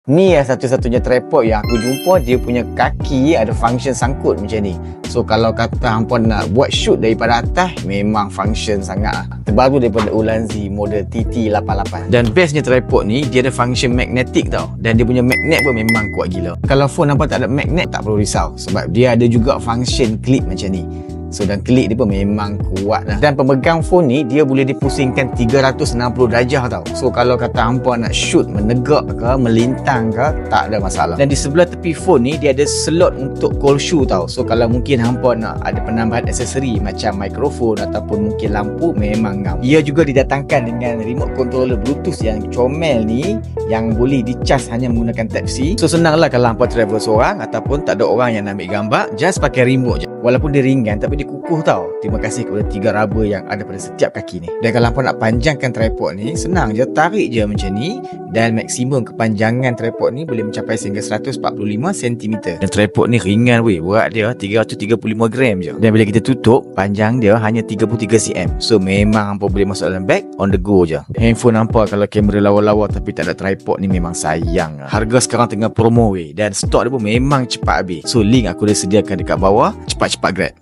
Ni satu-satunya tripod yang aku jumpa dia punya kaki ada function sangkut macam ni. So kalau kata hampa nak buat shoot daripada atas, memang function sangat lah. Terbaru daripada Ulanzi model TT88. Dan bestnya tripod ni, dia ada function magnetic tau. Dan dia punya magnet pun memang kuat gila. Kalau phone hampa tak ada magnet, tak perlu risau. Sebab dia ada juga function clip macam ni. So dan klik dia pun memang kuat lah. Dan pemegang phone ni dia boleh dipusingkan 360 darjah tau. So kalau kata hampa nak shoot menegak ke, melintang ke, tak ada masalah. Dan di sebelah tepi phone ni dia ada slot untuk call shoe tau. So kalau mungkin hampa nak ada penambahan aksesori macam mikrofon ataupun mungkin lampu, memang ngam. Ia juga didatangkan dengan remote controller Bluetooth yang comel ni, yang boleh dicas hanya menggunakan Type-C. So senang lah kalau hampa travel seorang ataupun tak ada orang yang nak ambil gambar, just pakai remote je. Walaupun dia ringan tapi dia kukuh tau. Terima kasih kepada 3 rubber yang ada pada setiap kaki ni. Dan kalau hampa nak panjangkan tripod ni, senang je, tarik je macam ni. Dan maksimum kepanjangan tripod ni boleh mencapai sehingga 145 cm. Dan tripod ni ringan weh, berat dia 335 gram je. Dan bila kita tutup, panjang dia hanya 33 cm. So memang hampa boleh masuk dalam bag, on the go je. Handphone hampa kalau kamera lawa-lawa tapi tak ada tripod ni memang sayang. Harga sekarang tengah promo weh, dan stok dia pun memang cepat habis. So link aku dah sediakan dekat bawah. Cepat-cepat grab.